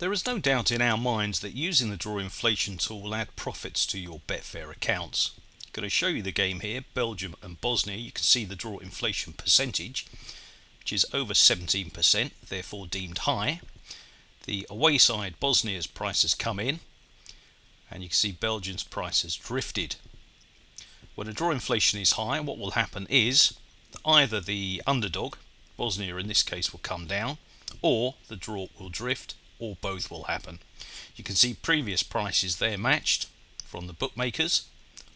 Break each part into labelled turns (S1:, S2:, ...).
S1: There is no doubt in our minds that using the draw inflation tool will add profits to your Betfair accounts. I'm going to show you the game here, Belgium and Bosnia. You can see the draw inflation percentage, which is over 17%, therefore deemed high. The away side, Bosnia's prices come in, and you can see Belgium's prices drifted. When the draw inflation is high, what will happen is either the underdog, Bosnia in this case, will come down, or the draw will drift, or both will happen. You can see previous prices there matched from the bookmakers,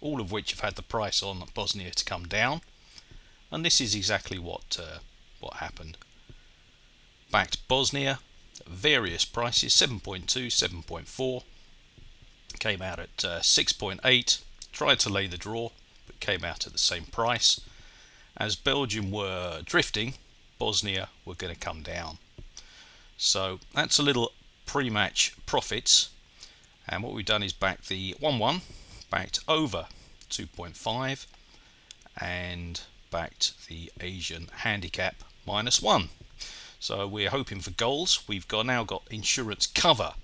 S1: all of which have had the price on Bosnia to come down, and this is exactly what happened. Backed Bosnia, various prices, 7.2, 7.4, came out at 6.8, tried to lay the draw, but came out at the same price. As Belgium were drifting, Bosnia were going to come down. So that's a little pre-match profits, and what we've done is back the 1-1, backed over 2.5, and backed the Asian handicap -1. So we're hoping for goals. We've now got insurance cover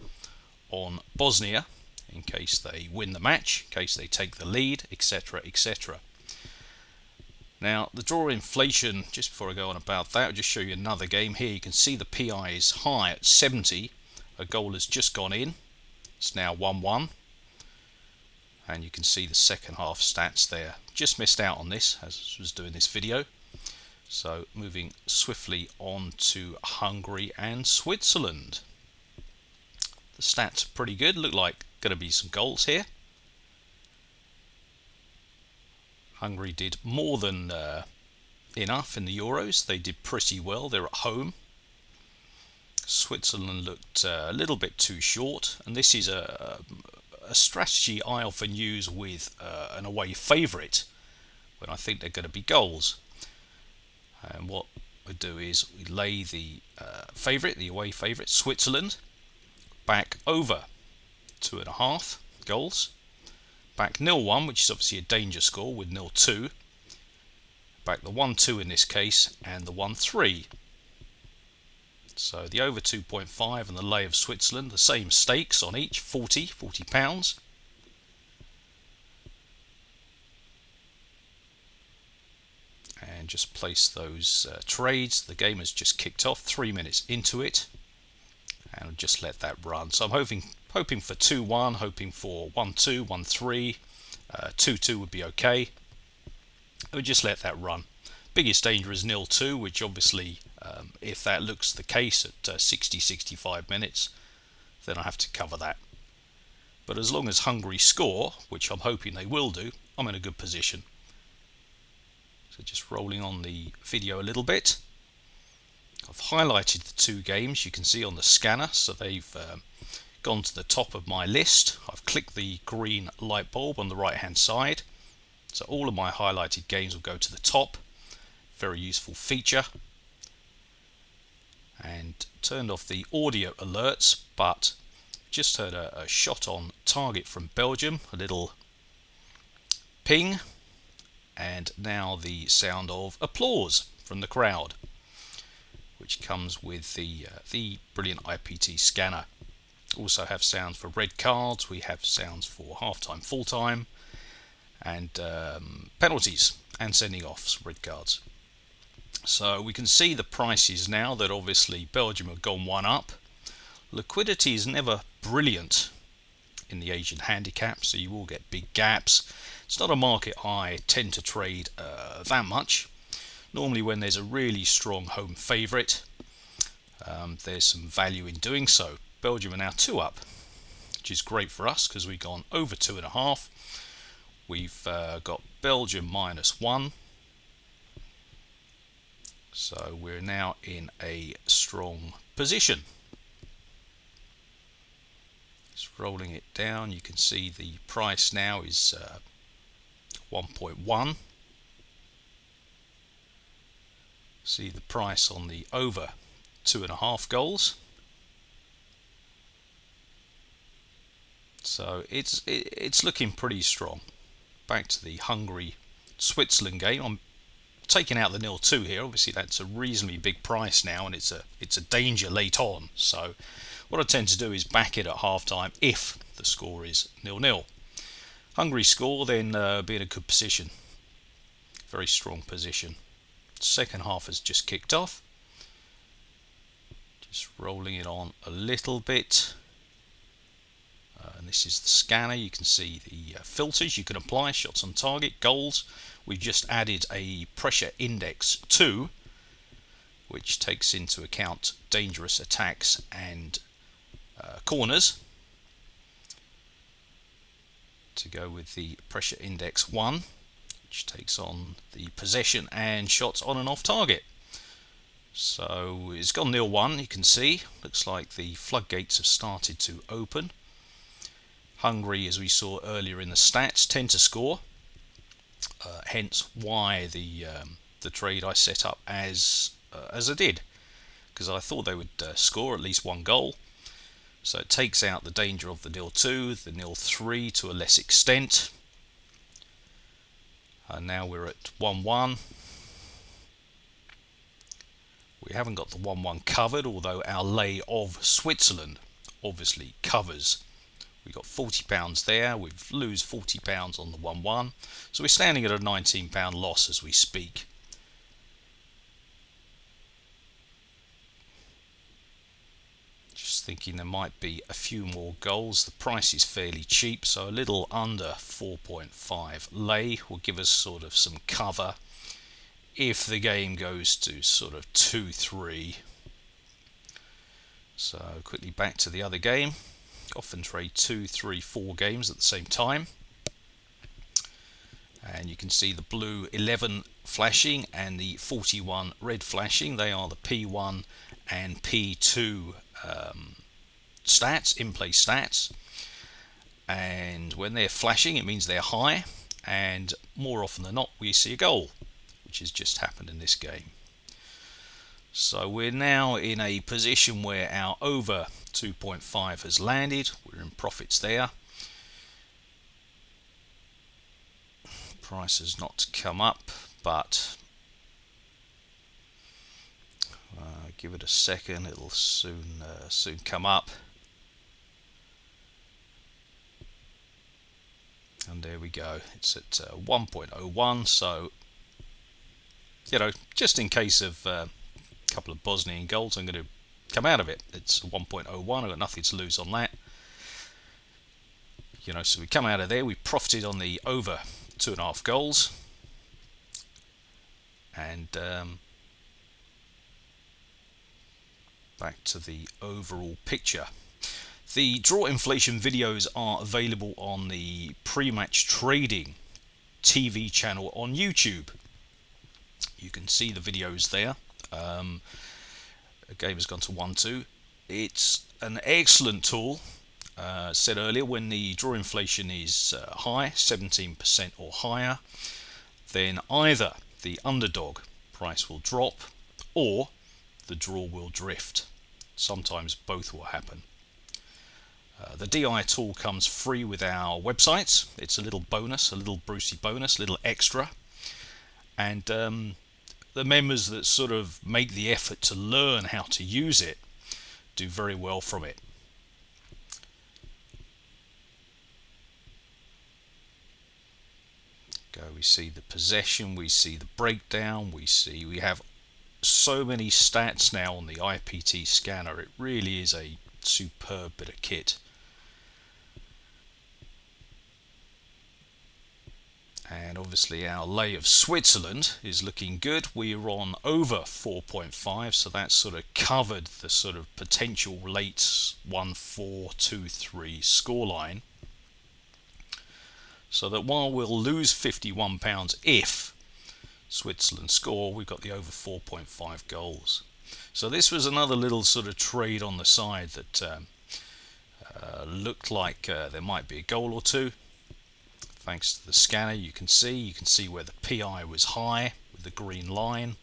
S1: on Bosnia in case they win the match, in case they take the lead, etc, etc. Now, the draw inflation, just before I go on about that, I'll just show you another game here. You can see the PI is high at 70. A goal has just gone in. It's now 1-1. And you can see the second half stats there. Just missed out on this as I was doing this video. So, moving swiftly on to Hungary and Switzerland. The stats are pretty good. Look like going to be some goals here. Hungary did more than enough in the Euros. They did pretty well. They're at home. Switzerland looked a little bit too short, and this is a strategy I often use with an away favourite when I think they're going to be goals. And what we do is we lay the favourite, the away favourite, Switzerland, back over 2.5 goals. Back 0-1, which is obviously a danger score with 0-2. Back the 1-2 in this case, and the 1-3. So the over 2.5 and the lay of Switzerland, the same stakes on each, £40. And just place those trades. The game has just kicked off, 3 minutes into it. And I'll just let that run. So I'm hoping for 2-1, hoping for 1-2, 1-3, 2-2 would be okay. We'll just let that run. Biggest danger is 0-2, which obviously, if that looks the case at 60-65 minutes, then I have to cover that. But as long as Hungary score, which I'm hoping they will do, I'm in a good position. So just rolling on the video a little bit. I've highlighted the two games you can see on the scanner, so they've gone to the top of my list. I've clicked the green light bulb on the right hand side, so all of my highlighted games will go to the top. Very useful feature. And turned off the audio alerts, but just heard a shot on target from Belgium, a little ping, and now the sound of applause from the crowd, which comes with the brilliant IPT scanner. Also have sounds for red cards, we have sounds for half-time, full-time, and penalties and sending offs, red cards. So we can see the prices now that obviously Belgium have gone one up. Liquidity is never brilliant in the Asian handicap, so you will get big gaps. It's not a market I tend to trade that much. Normally when there's a really strong home favourite, there's some value in doing so. Belgium are now 2 up, which is great for us because we've gone over 2.5. We've got Belgium -1. So we're now in a strong position. Just rolling it down, you can see the price now is 1.1. See the price on the over 2.5 goals. So it's looking pretty strong. Back to the Hungary-Switzerland game. I'm taking out the 0-2 here. Obviously that's a reasonably big price now, and it's a danger late on. So what I tend to do is back it at half time if the score is 0-0. Hungary score, then be in a good position, very strong position. Second half has just kicked off, just rolling it on a little bit. And this is the scanner. You can see the filters you can apply, shots on target, goals. We've just added a pressure index 2, which takes into account dangerous attacks and corners, to go with the pressure index 1, which takes on the possession and shots on and off target. So it's gone 0-1, you can see. Looks like the floodgates have started to open. Hungary, as we saw earlier in the stats, tend to score, hence why the trade I set up as I did, because I thought they would score at least one goal. So it takes out the danger of the 0-2, the 0-3 to a less extent. And now we're at 1-1. We haven't got the 1-1 covered, although our lay of Switzerland obviously covers. We got £40 there, we lose £40 on the 1-1, so we're standing at a £19 loss as we speak. Just thinking there might be a few more goals. The price is fairly cheap, so a little under 4.5 lay will give us sort of some cover if the game goes to sort of 2-3. So quickly back to the other game. Often trade 2, 3, 4 games at the same time, and you can see the blue 11 flashing and the 41 red flashing. They are the P1 and P2 stats, in-play stats, and when they're flashing it means they're high, and more often than not we see a goal, which has just happened in this game. So we're now in a position where our over 2.5 has landed. We're in profits there. Price has not come up, but give it a second, it'll soon come up. And there we go, it's at 1.01, so just in case of couple of Bosnian goals, I'm going to come out of it. It's 1.01, I've got nothing to lose on that. So we come out of there, we profited on the over 2.5 goals, and back to the overall picture. The draw inflation videos are available on the Prematch Trading TV channel on YouTube. You can see the videos there. The game has gone to 1-2. It's an excellent tool. Said earlier, when the draw inflation is high, 17% or higher, then either the underdog price will drop or the draw will drift. Sometimes both will happen. The DI tool comes free with our websites. It's a little bonus, a little Brucey bonus, a little extra, and the members that sort of make the effort to learn how to use it do very well from it. We see the possession, we see the breakdown, we have so many stats now on the IPT scanner. It really is a superb bit of kit. And obviously our lay of Switzerland is looking good. We're on over 4.5, so that's sort of covered the sort of potential late 1-4, 2-3 scoreline. So that while we'll lose £51 if Switzerland score, we've got the over 4.5 goals. So this was another little sort of trade on the side that looked like there might be a goal or two. Thanks to the scanner, you can see where the PI was high with the green line,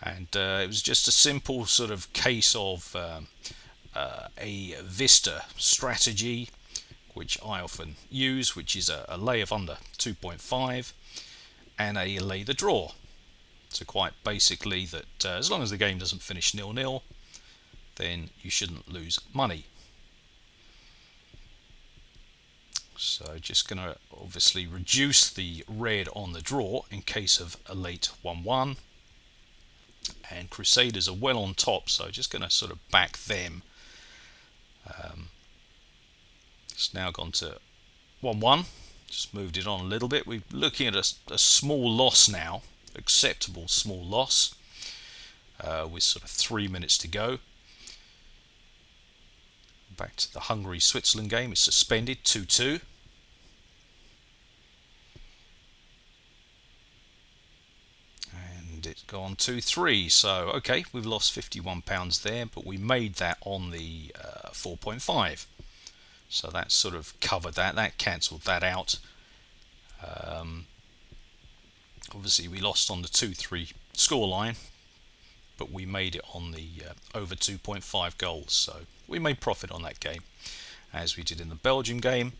S1: and it was just a simple sort of case of a Vista strategy, which I often use, which is a lay of under 2.5 and a lay the draw. So quite basically that as long as the game doesn't finish 0-0, then you shouldn't lose money. So just going to obviously reduce the red on the draw in case of a late 1-1. And Crusaders are well on top, so just going to sort of back them. It's now gone to 1-1. Just moved it on a little bit. We're looking at a small loss now, acceptable small loss, with sort of 3 minutes to go. Back to the Hungary-Switzerland game. It's suspended 2-2. And it's gone 2-3. So, okay, we've lost £51 there, but we made that on the 4.5. So that sort of covered that. That cancelled that out. Obviously, we lost on the 2-3 scoreline, but we made it on the over 2.5 goals. So we made profit on that game, as we did in the Belgium game.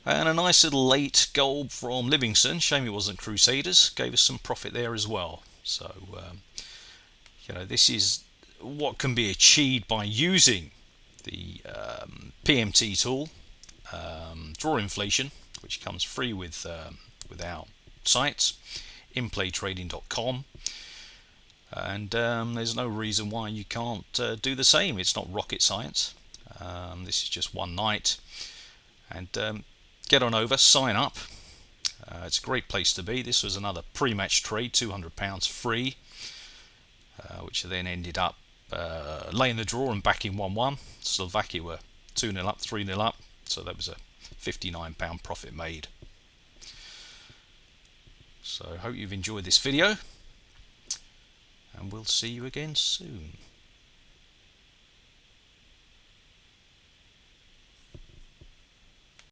S1: And a nice little late goal from Livingston. Shame it wasn't Crusaders. Gave us some profit there as well. So, this is what can be achieved by using the PMT tool, Draw Inflation, which comes free with our sites, inplaytrading.com. And there's no reason why you can't do the same. It's not rocket science. This is just one night. And get on over, sign up. It's a great place to be. This was another pre-match trade, £200 free, which then ended up laying the draw and backing 1-1. Slovakia were 2-0 up, 3-0 up. So that was a £59 profit made. So I hope you've enjoyed this video, and we'll see you again soon.